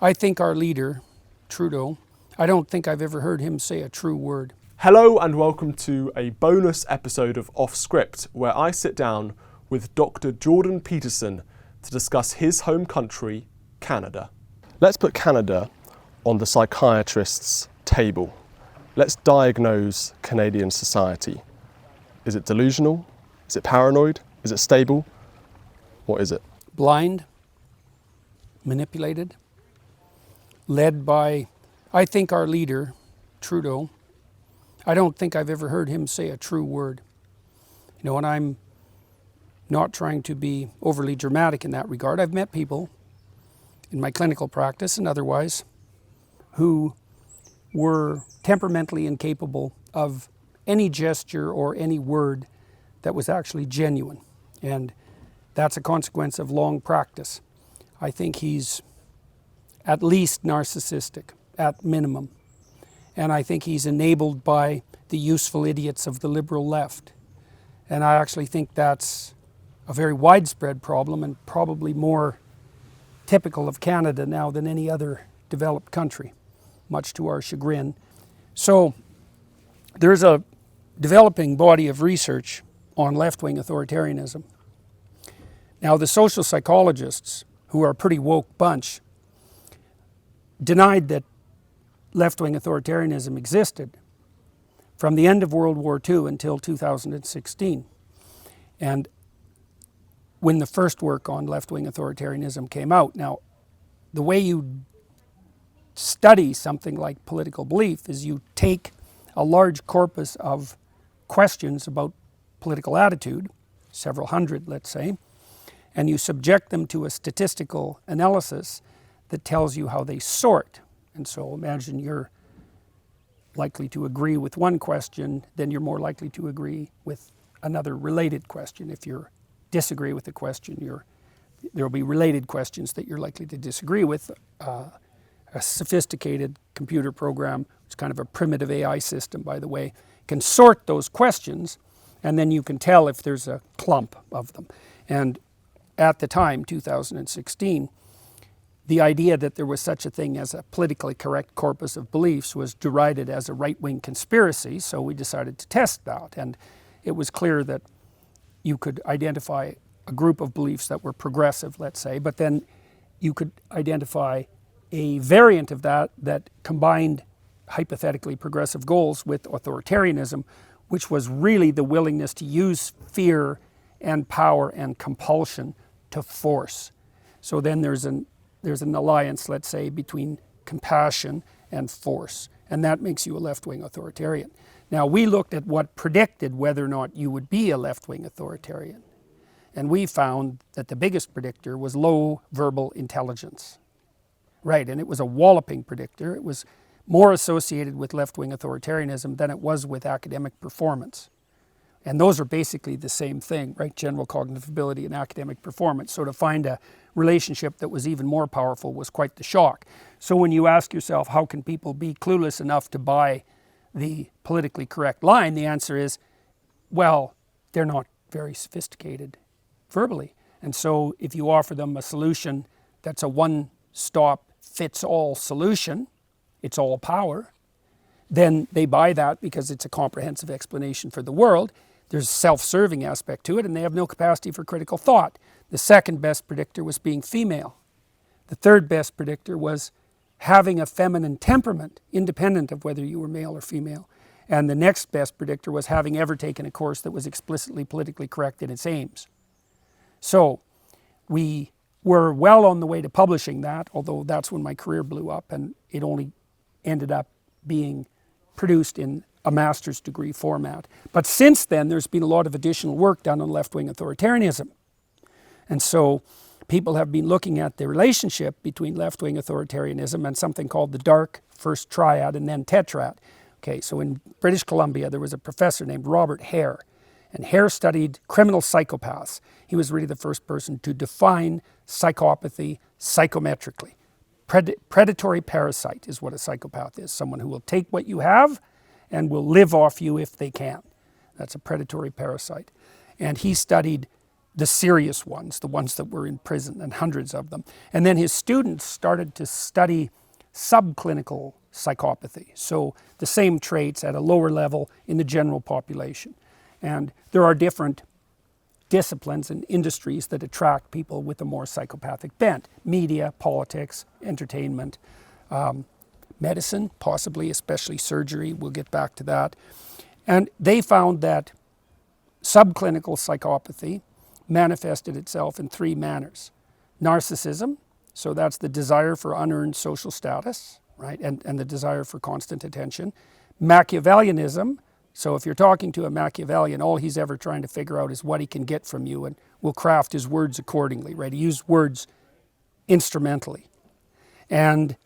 I think our leader, Trudeau, I don't think I've ever heard him say a true word. Hello and welcome to a bonus episode of Off Script, where I sit down with Dr. Jordan Peterson to discuss his home country, Canada. Let's put Canada on the psychiatrist's table. Let's diagnose Canadian society. Is it delusional? Is it paranoid? Is it stable? What is it? Blind, manipulated, led by, I think our leader, Trudeau, I don't think I've ever heard him say a true word. You know, and I'm not trying to be overly dramatic in that regard. I've met people in my clinical practice and otherwise who were temperamentally incapable of any gesture or any word that was actually genuine. And that's a consequence of long practice. I think he's at least narcissistic, at minimum. And I think he's enabled by the useful idiots of the liberal left. And I actually think that's a very widespread problem and probably more typical of Canada now than any other developed country, much to our chagrin. So there's a developing body of research on left-wing authoritarianism. Now, the social psychologists, who are a pretty woke bunch, denied that left-wing authoritarianism existed from the end of World War II until 2016. And when the first work on left-wing authoritarianism came out. Now, the way you study something like political belief is you take a large corpus of questions about political attitude, several hundred, let's say, and you subject them to a statistical analysis that tells you how they sort. And so imagine you're likely to agree with one question, then you're more likely to agree with another related question. If you disagree with the question, there will be related questions that you're likely to disagree with. A sophisticated computer program, it's kind of a primitive AI system, by the way, can sort those questions, and then you can tell if there's a clump of them. And at the time, 2016, the idea that there was such a thing as a politically correct corpus of beliefs was derided as a right-wing conspiracy, so we decided to test that. And it was clear that you could identify a group of beliefs that were progressive, let's say, but then you could identify a variant of that that combined hypothetically progressive goals with authoritarianism, which was really the willingness to use fear and power and compulsion to force. So then there's an alliance, let's say, between compassion and force, and that makes you a left-wing authoritarian. Now, we looked at what predicted whether or not you would be a left-wing authoritarian, and we found that the biggest predictor was low verbal intelligence. Right, and it was a walloping predictor. It was more associated with left-wing authoritarianism than it was with academic performance. And those are basically the same thing, right? General cognitive ability and academic performance. So to find a relationship that was even more powerful was quite the shock. So when you ask yourself, how can people be clueless enough to buy the politically correct line? The answer is, well, they're not very sophisticated verbally. And so if you offer them a solution that's a one-stop fits all solution, it's all power, then they buy that because it's a comprehensive explanation for the world. There's a self-serving aspect to it, and they have no capacity for critical thought. The second best predictor was being female. The third best predictor was having a feminine temperament, independent of whether you were male or female. And the next best predictor was having ever taken a course that was explicitly politically correct in its aims. So we were well on the way to publishing that, although that's when my career blew up, and it only ended up being produced in a master's degree format. But since then, there's been a lot of additional work done on left-wing authoritarianism. And so people have been looking at the relationship between left-wing authoritarianism and something called the dark first triad and then tetrad. Okay, so in British Columbia, there was a professor named Robert Hare, and Hare studied criminal psychopaths. He was really the first person to define psychopathy psychometrically. Predatory parasite is what a psychopath is, someone who will take what you have and will live off you if they can. That's a predatory parasite. And he studied the serious ones, the ones that were in prison, and hundreds of them. And then his students started to study subclinical psychopathy, so the same traits at a lower level in the general population. And there are different disciplines and industries that attract people with a more psychopathic bent: media, politics, entertainment, medicine, possibly, especially surgery. We'll get back to that. And they found that subclinical psychopathy manifested itself in three manners: narcissism, so that's the desire for unearned social status, right, and the desire for constant attention; Machiavellianism, so if you're talking to a Machiavellian, all he's ever trying to figure out is what he can get from you, and will craft his words accordingly, right? He used words instrumentally. And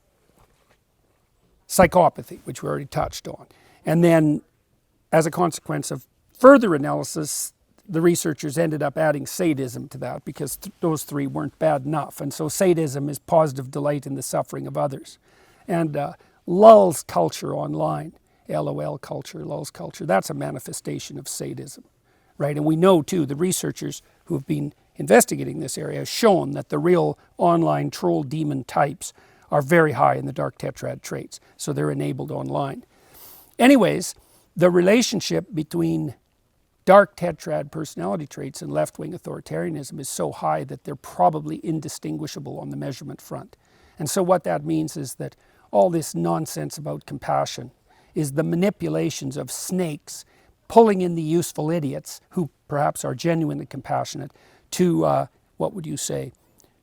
psychopathy, which we already touched on. And then, as a consequence of further analysis, the researchers ended up adding sadism to that, because those three weren't bad enough. And so sadism is positive delight in the suffering of others. And lulz culture online, LOL culture, lulz culture, that's a manifestation of sadism, right? And we know too, the researchers who have been investigating this area have shown that the real online troll demon types are very high in the dark tetrad traits, so they're enabled online. Anyways, the relationship between dark tetrad personality traits and left-wing authoritarianism is so high that they're probably indistinguishable on the measurement front. And so what that means is that all this nonsense about compassion is the manipulations of snakes pulling in the useful idiots, who perhaps are genuinely compassionate, to, what would you say,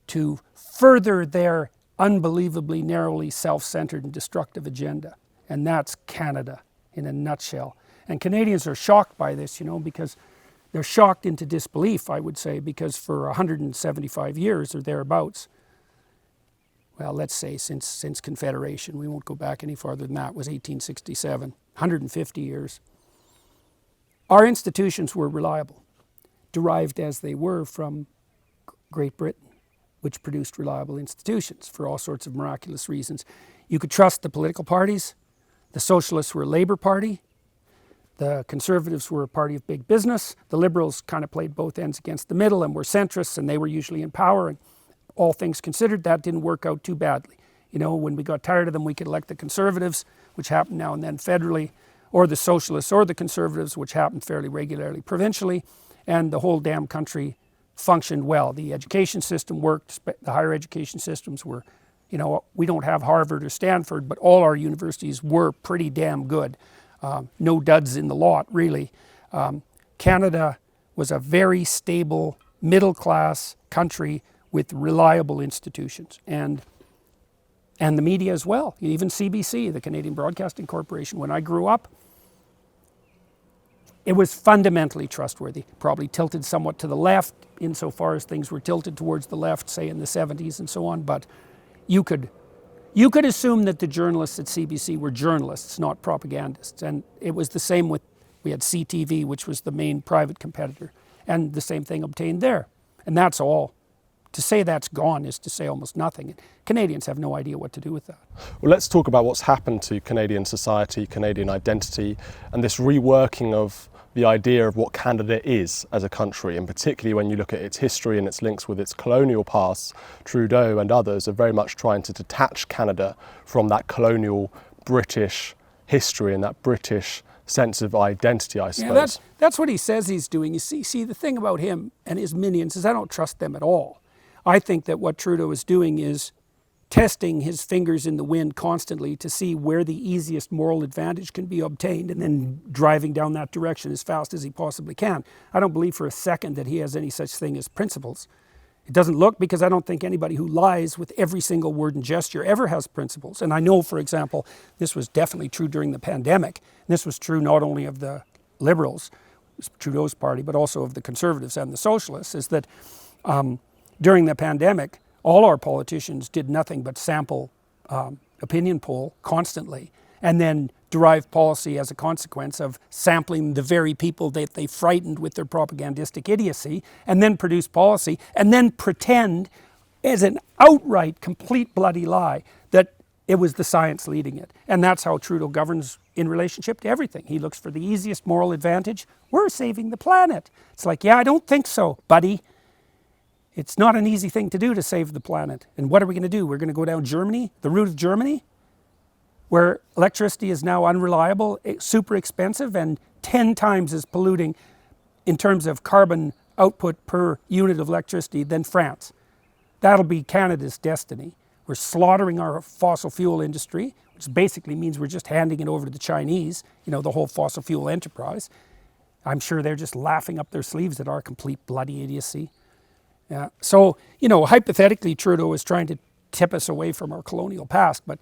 to further their unbelievably narrowly self-centered and destructive agenda. And that's Canada in a nutshell. And Canadians are shocked by this, you know, because they're shocked into disbelief, I would say, because for 175 years or thereabouts, well, let's say since Confederation, we won't go back any farther than that, was 1867, 150 years, our institutions were reliable, derived as they were from Great Britain, which produced reliable institutions for all sorts of miraculous reasons. You could trust the political parties. The Socialists were a Labour Party. The Conservatives were a party of big business. The Liberals kind of played both ends against the middle and were centrists, and they were usually in power. And all things considered, that didn't work out too badly. You know, when we got tired of them, we could elect the Conservatives, which happened now and then federally, or the Socialists or the Conservatives, which happened fairly regularly provincially, and the whole damn country functioned well. The education system worked. The higher education systems were, you know, we don't have Harvard or Stanford, but all our universities were pretty damn good. No duds in the lot, really. Canada was a very stable, middle-class country with reliable institutions, and the media as well. Even CBC, the Canadian Broadcasting Corporation, when I grew up, it was fundamentally trustworthy, probably tilted somewhat to the left insofar as things were tilted towards the left, say in the 70s and so on, but you could assume that the journalists at CBC were journalists, not propagandists. And it was the same with, we had CTV, which was the main private competitor, and the same thing obtained there. And that's all. To say that's gone is to say almost nothing. Canadians have no idea what to do with that. Well, let's talk about what's happened to Canadian society, Canadian identity, and this reworking of the idea of what Canada is as a country, and particularly when you look at its history and its links with its colonial past. Trudeau and others are very much trying to detach Canada from that colonial British history and that British sense of identity, I suppose. Yeah, that's what he says he's doing. You see, the thing about him and his minions is I don't trust them at all. I think that what Trudeau is doing is testing his fingers in the wind constantly to see where the easiest moral advantage can be obtained, and then driving down that direction as fast as he possibly can. I don't believe for a second that he has any such thing as principles. It doesn't look, because I don't think anybody who lies with every single word and gesture ever has principles. And I know, for example, this was definitely true during the pandemic. And this was true not only of the Liberals, Trudeau's party, but also of the Conservatives and the Socialists, is that during the pandemic, all our politicians did nothing but sample opinion poll constantly, and then derive policy as a consequence of sampling the very people that they frightened with their propagandistic idiocy, and then produce policy, and then pretend as an outright, complete bloody lie that it was the science leading it. And that's how Trudeau governs in relationship to everything. He looks for the easiest moral advantage. We're saving the planet. It's like, yeah, I don't think so, buddy. it's not an easy thing to do to save the planet. And what are we going to do? We're going to go down Germany, the route of Germany, where electricity is now unreliable, super expensive, and 10 times as polluting in terms of carbon output per unit of electricity than France. That'll be Canada's destiny. We're slaughtering our fossil fuel industry, which basically means we're just handing it over to the Chinese, you know, the whole fossil fuel enterprise. I'm sure they're just laughing up their sleeves at our complete bloody idiocy. So, you know, hypothetically, Trudeau is trying to tip us away from our colonial past, but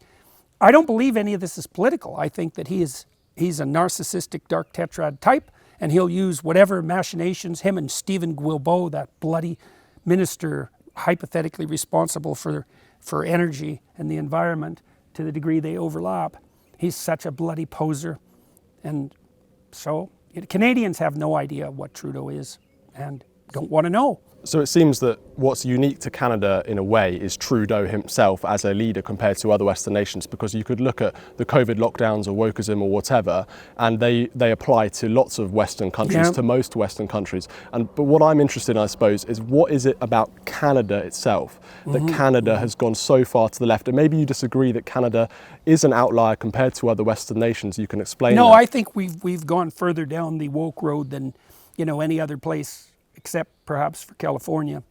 I don't believe any of this is political. I think that he's a narcissistic dark tetrad type, and he'll use whatever machinations, him and Stephen Guilbeault, that bloody minister hypothetically responsible for energy and the environment, to the degree they overlap. He's such a bloody poser. And so Canadians have no idea what Trudeau is and don't want to know. So it seems that what's unique to Canada in a way is Trudeau himself as a leader compared to other Western nations, because you could look at the COVID lockdowns or wokeism or whatever, and they apply to lots of Western countries, to most Western countries. But what I'm interested in, I suppose, is what is it about Canada itself that Canada has gone so far to the left? And maybe you disagree that Canada is an outlier compared to other Western nations. You can explain that. No, I think we've gone further down the woke road than, you know, any other place, except perhaps for California.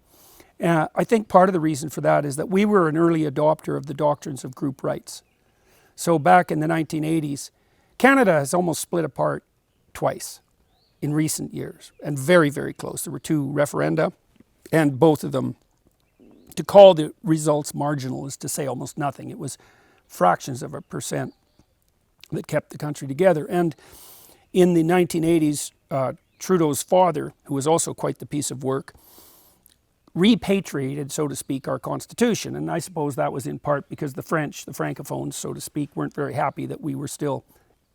I think part of the reason for that is that we were an early adopter of the doctrines of group rights. So back in the 1980s, Canada has almost split apart twice in recent years, and very, very close. There were 2 referenda, and both of them, to call the results marginal is to say almost nothing. It was fractions of a percent that kept the country together. And in the 1980s, Trudeau's father, who was also quite the piece of work, repatriated, so to speak, our Constitution. And I suppose that was in part because the French, the Francophones, so to speak, weren't very happy that we were still,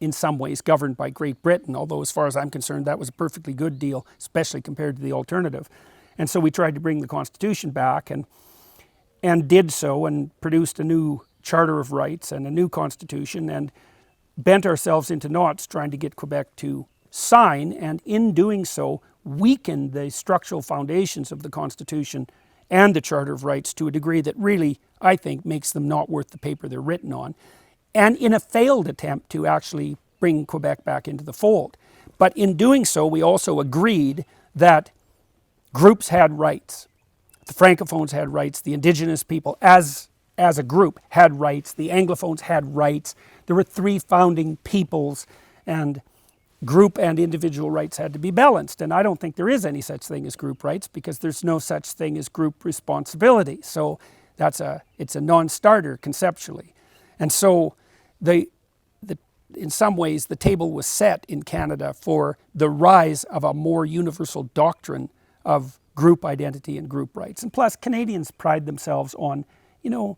in some ways, governed by Great Britain, although as far as I'm concerned, that was a perfectly good deal, especially compared to the alternative. And so we tried to bring the Constitution back and did so, and produced a new Charter of Rights and a new Constitution, and bent ourselves into knots trying to get Quebec to sign, and in doing so weaken the structural foundations of the Constitution and the Charter of Rights to a degree that really, I think, makes them not worth the paper they're written on, and in a failed attempt to actually bring Quebec back into the fold. But in doing so, we also agreed that groups had rights. The Francophones had rights, the Indigenous people as a group had rights, the Anglophones had rights. There were 3 founding peoples, and group and individual rights had to be balanced. And I don't think there is any such thing as group rights, because there's no such thing as group responsibility. So it's a non-starter conceptually. And so in some ways the table was set in Canada for the rise of a more universal doctrine of group identity and group rights. And plus, Canadians pride themselves on, you know,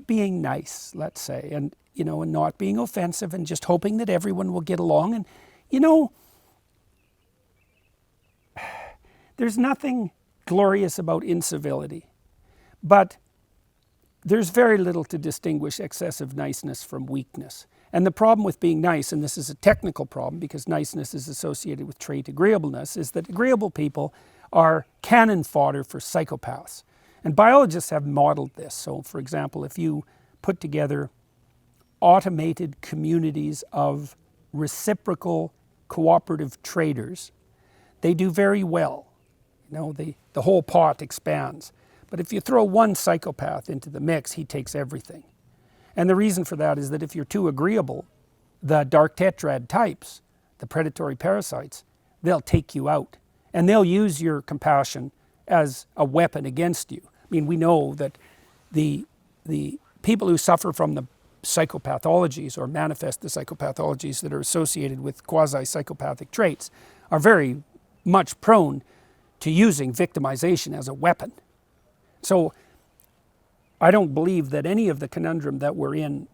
being nice, let's say, and not being offensive, and just hoping that everyone will get along. And, you know, there's nothing glorious about incivility, but there's very little to distinguish excessive niceness from weakness. And the problem with being nice, and this is a technical problem because niceness is associated with trait agreeableness, is that agreeable people are cannon fodder for psychopaths. And biologists have modeled this. So, for example, if you put together automated communities of reciprocal cooperative traders, they do very well. You know, the whole pot expands. But if you throw one psychopath into the mix, he takes everything. And the reason for that is that if you're too agreeable, the dark tetrad types, the predatory parasites, they'll take you out. And they'll use your compassion as a weapon against you. I mean, we know that the people who suffer from the psychopathologies or manifest the psychopathologies that are associated with quasi-psychopathic traits are very much prone to using victimization as a weapon. So I don't believe that any of the conundrum that we're in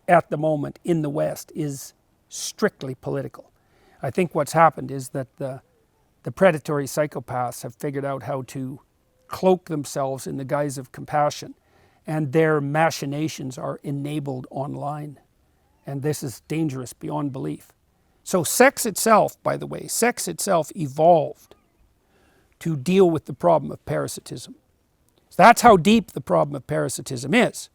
at the moment in the West is strictly political. I think what's happened is that the predatory psychopaths have figured out how to cloak themselves in the guise of compassion, and their machinations are enabled online. And this is dangerous beyond belief. So sex itself, by the way, sex itself evolved to deal with the problem of parasitism. So that's how deep the problem of parasitism is.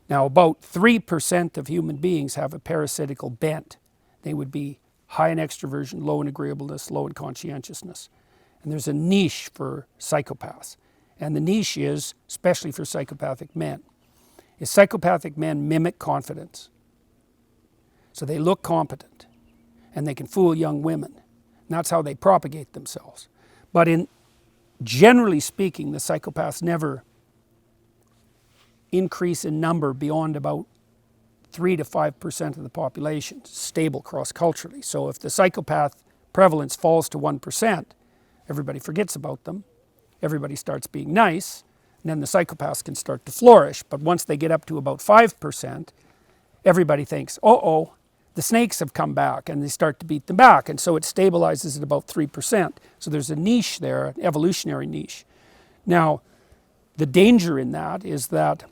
Now, about 3% of human beings have a parasitical bent. They would be high in extroversion, low in agreeableness, low in conscientiousness. And there's a niche for psychopaths. And the niche is, especially for psychopathic men, is psychopathic men mimic confidence. So they look competent and they can fool young women. And that's how they propagate themselves. But generally speaking, the psychopaths never increase in number beyond about 3 to 5% of the population, stable cross-culturally. So if the psychopath prevalence falls to 1%, everybody forgets about them, everybody starts being nice, and then the psychopaths can start to flourish. But once they get up to about 5%, everybody thinks, uh-oh, the snakes have come back, and they start to beat them back, and so it stabilizes at about 3%. So there's a niche there, an evolutionary niche. Now, the danger in that is that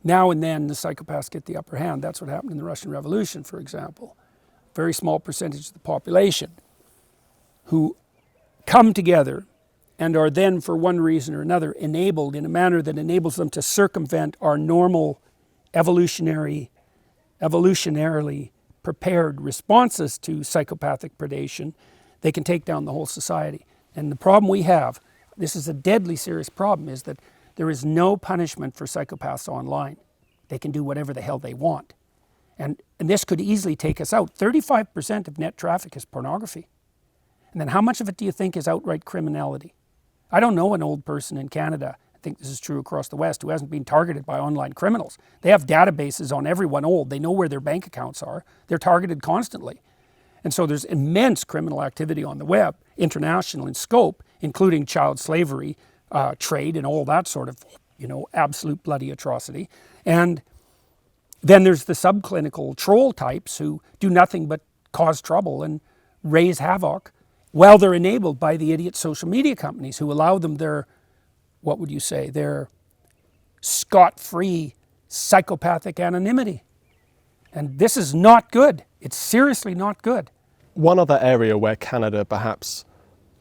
now and then the psychopaths get the upper hand. That's what happened in the Russian Revolution, for example. Very small percentage of the population who come together and are then, for one reason or another, enabled in a manner that enables them to circumvent our normal evolutionarily prepared responses to psychopathic predation. They can take down the whole society. And the problem we have, this is a deadly serious problem, is that there is no punishment for psychopaths online. They can do whatever the hell they want. And this could easily take us out. 35% of net traffic is pornography. And then how much of it do you think is outright criminality? I don't know an old person in Canada, I think this is true across the West, who hasn't been targeted by online criminals. They have databases on everyone old. They know where their bank accounts are. They're targeted constantly. And so there's immense criminal activity on the web, international in scope, including child slavery, trade, and all that sort of, absolute bloody atrocity. And then there's the subclinical troll types who do nothing but cause trouble and raise havoc, while they're enabled by the idiot social media companies who allow them their scot-free psychopathic anonymity. And this is not good. It's seriously not good. One other area where Canada perhaps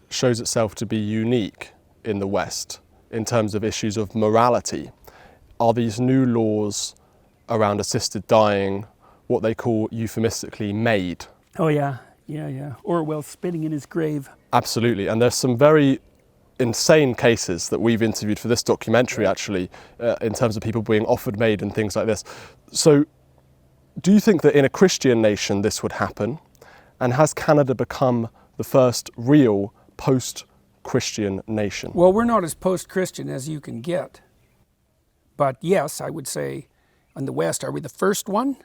shows itself to be unique in the West in terms of issues of morality are these new laws around assisted dying, what they call euphemistically MAID. Oh yeah. Orwell spitting in his grave. Absolutely, and there's some very insane cases that we've interviewed for this documentary actually, in terms of people being offered MAID and things like this. So do you think that in a Christian nation this would happen? And has Canada become the first real post-Christian nation? Well, we're not as post-Christian as you can get. But yes, I would say in the West, are we the first one?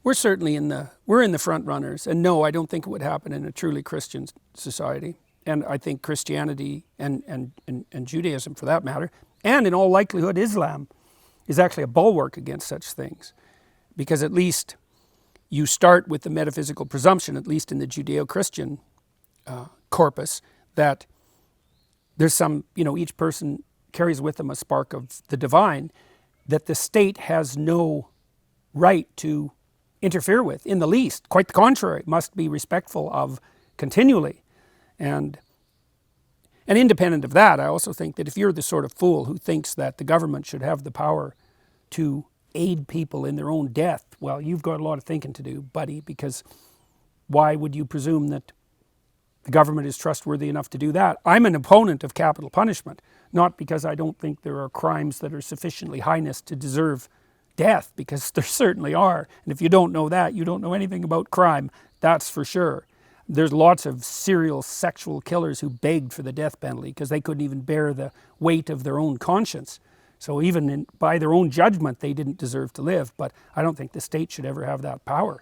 We're certainly in the front runners. And no, I don't think it would happen in a truly Christian society. And I think Christianity and Judaism, for that matter, and in all likelihood Islam, is actually a bulwark against such things. Because at least you start with the metaphysical presumption, at least in the Judeo-Christian corpus, that there's each person carries with them a spark of the divine that the state has no right to interfere with in the least. Quite the contrary, must be respectful of continually. And independent of that, I also think that if you're the sort of fool who thinks that the government should have the power to aid people in their own death, well, you've got a lot of thinking to do, buddy, because why would you presume that the government is trustworthy enough to do that? I'm an opponent of capital punishment, not because I don't think there are crimes that are sufficiently heinous to deserve death, because there certainly are. And if you don't know that, you don't know anything about crime, that's for sure. There's lots of serial sexual killers who begged for the death penalty because they couldn't even bear the weight of their own conscience. So even by their own judgment, they didn't deserve to live. But I don't think the state should ever have that power.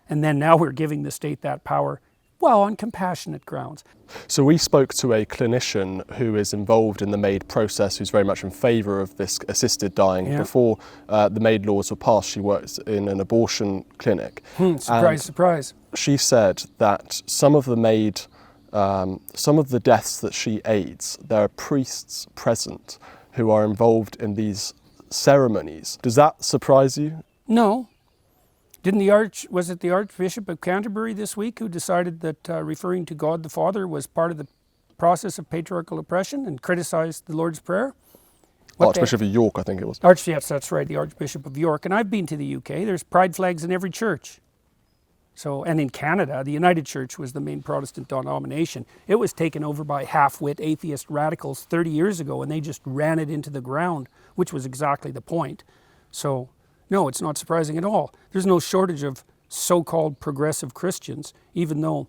And then now we're giving the state that power, well, on compassionate grounds. So we spoke to a clinician who is involved in the MAID process, who's very much in favour of this assisted dying. Yeah. Before the MAID laws were passed, she worked in an abortion clinic. Surprise. She said that some of the MAID, some of the deaths that she aids, there are priests present who are involved in these ceremonies. Does that surprise you? No. Didn't was it the Archbishop of Canterbury this week who decided that referring to God the Father was part of the process of patriarchal oppression and criticized the Lord's Prayer? Archbishop of York, I think it was. Yes, that's right, the Archbishop of York. And I've been to the UK. There's pride flags in every church. So, and in Canada, the United Church was the main Protestant denomination. It was taken over by half-wit atheist radicals 30 years ago, and they just ran it into the ground, which was exactly the point. So, no, it's not surprising at all. There's no shortage of so-called progressive Christians, even though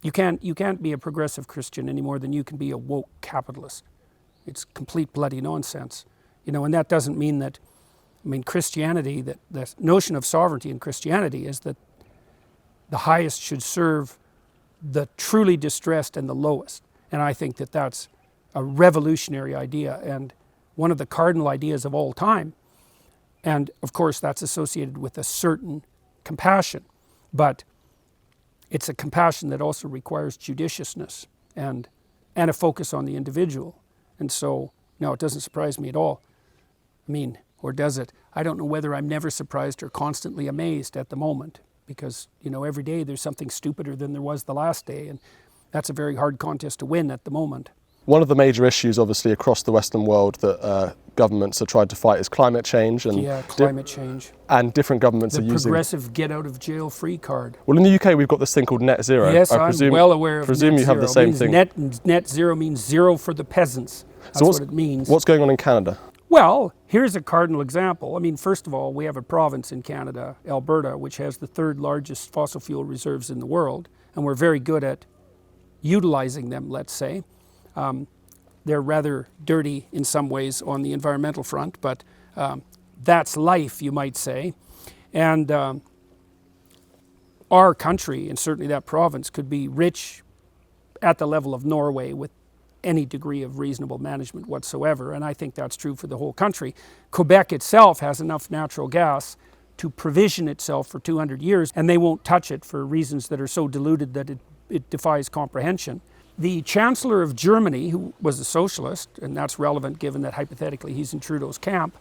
you can't be a progressive Christian any more than you can be a woke capitalist. It's complete bloody nonsense. And that doesn't mean that, Christianity, that the notion of sovereignty in Christianity is that the highest should serve the truly distressed and the lowest. And I think that that's a revolutionary idea and one of the cardinal ideas of all time. And of course, that's associated with a certain compassion, but it's a compassion that also requires judiciousness and a focus on the individual. And so, no, it doesn't surprise me at all. Or does it? I don't know whether I'm never surprised or constantly amazed at the moment, because, every day there's something stupider than there was the last day, and that's a very hard contest to win at the moment. One of the major issues, obviously, across the Western world that governments are trying to fight is climate change. And climate change. And different governments are using... The progressive get-out-of-jail-free card. Well, in the UK, we've got this thing called net zero. Yes, I'm well aware of net zero. I presume you have the same thing. Net zero means zero for the peasants. That's what it means. What's going on in Canada? Well, here's a cardinal example. First of all, we have a province in Canada, Alberta, which has the third largest fossil fuel reserves in the world, and we're very good at utilizing them, let's say. They're rather dirty in some ways on the environmental front, but that's life, you might say. And our country, and certainly that province, could be rich at the level of Norway with any degree of reasonable management whatsoever, and I think that's true for the whole country. Quebec itself has enough natural gas to provision itself for 200 years, and they won't touch it for reasons that are so diluted that it defies comprehension. The Chancellor of Germany, who was a socialist, and that's relevant given that hypothetically he's in Trudeau's camp,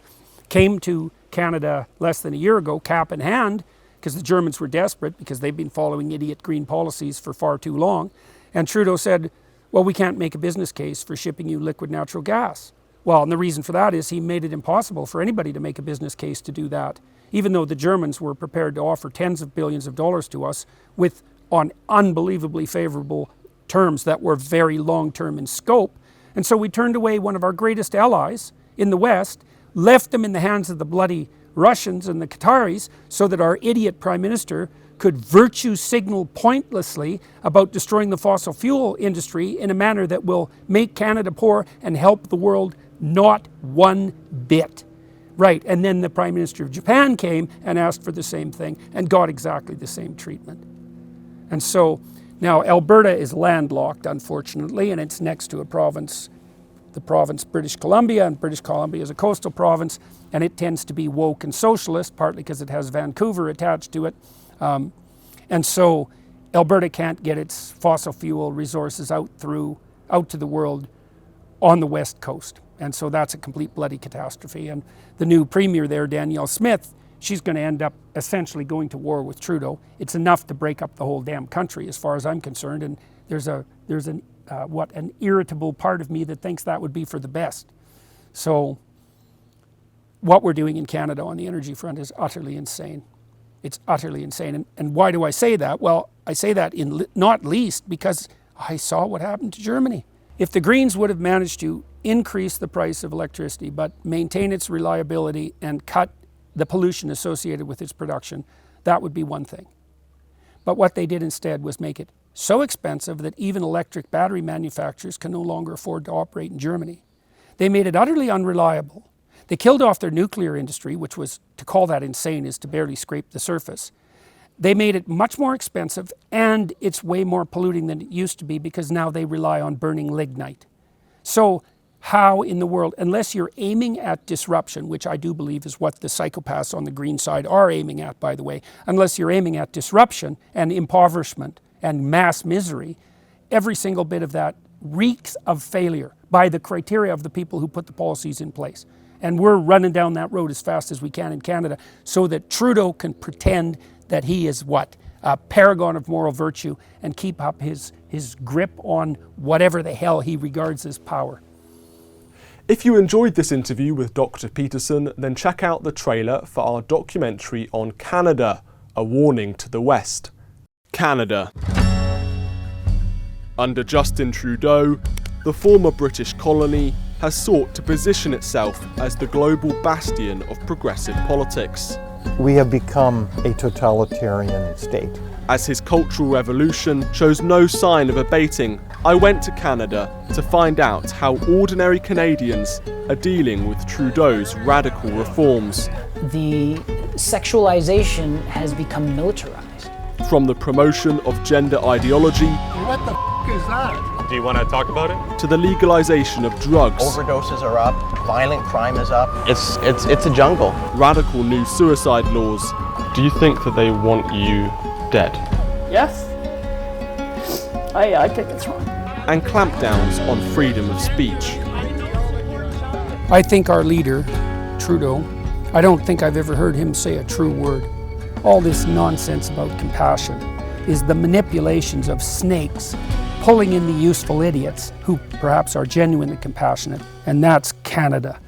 came to Canada less than a year ago, cap in hand, because the Germans were desperate because they've been following idiot green policies for far too long. And Trudeau said, well, we can't make a business case for shipping you liquid natural gas. Well, and the reason for that is he made it impossible for anybody to make a business case to do that, even though the Germans were prepared to offer tens of billions of dollars to us on unbelievably favorable terms that were very long-term in scope. And so we turned away one of our greatest allies in the West, left them in the hands of the bloody Russians and the Qataris so that our idiot prime minister could virtue signal pointlessly about destroying the fossil fuel industry in a manner that will make Canada poor and help the world not one bit. Right, and then the Prime Minister of Japan came and asked for the same thing and got exactly the same treatment. And so now Alberta is landlocked, unfortunately, and it's next to a province, the province British Columbia, and British Columbia is a coastal province, and it tends to be woke and socialist, partly because it has Vancouver attached to it. And so Alberta can't get its fossil fuel resources out to the world on the west coast. And so that's a complete bloody catastrophe. And the new premier there, Danielle Smith, she's going to end up essentially going to war with Trudeau. It's enough to break up the whole damn country as far as I'm concerned. And there's an irritable part of me that thinks that would be for the best. So what we're doing in Canada on the energy front is utterly insane. It's utterly insane. And why do I say that? Well, I say that not least because I saw what happened to Germany. If the Greens would have managed to increase the price of electricity but maintain its reliability and cut the pollution associated with its production, that would be one thing. But what they did instead was make it so expensive that even electric battery manufacturers can no longer afford to operate in Germany. They made it utterly unreliable. They killed off their nuclear industry, which was, to call that insane is to barely scrape the surface. They made it much more expensive, and it's way more polluting than it used to be because now they rely on burning lignite. So how in the world, unless you're aiming at disruption, which I do believe is what the psychopaths on the green side are aiming at, by the way, unless you're aiming at disruption and impoverishment and mass misery, every single bit of that reeks of failure by the criteria of the people who put the policies in place. And we're running down that road as fast as we can in Canada so that Trudeau can pretend that he is what? A paragon of moral virtue and keep up his grip on whatever the hell he regards as power. If you enjoyed this interview with Dr. Peterson, then check out the trailer for our documentary on Canada, A Warning to the West. Canada. Under Justin Trudeau, the former British colony has sought to position itself as the global bastion of progressive politics. We have become a totalitarian state. As his cultural revolution shows no sign of abating, I went to Canada to find out how ordinary Canadians are dealing with Trudeau's radical reforms. The sexualization has become militarized. From the promotion of gender ideology What the f*** is that? Do you want to talk about it? to the legalization of drugs, Overdoses are up, violent crime is up. It's a jungle. radical new suicide laws, Do you think that they want you dead? Yes. I think it's wrong. and clampdowns on freedom of speech. I think our leader, Trudeau, I don't think I've ever heard him say a true word. All this nonsense about compassion is the manipulations of snakes pulling in the useful idiots who perhaps are genuinely compassionate, and that's Canada.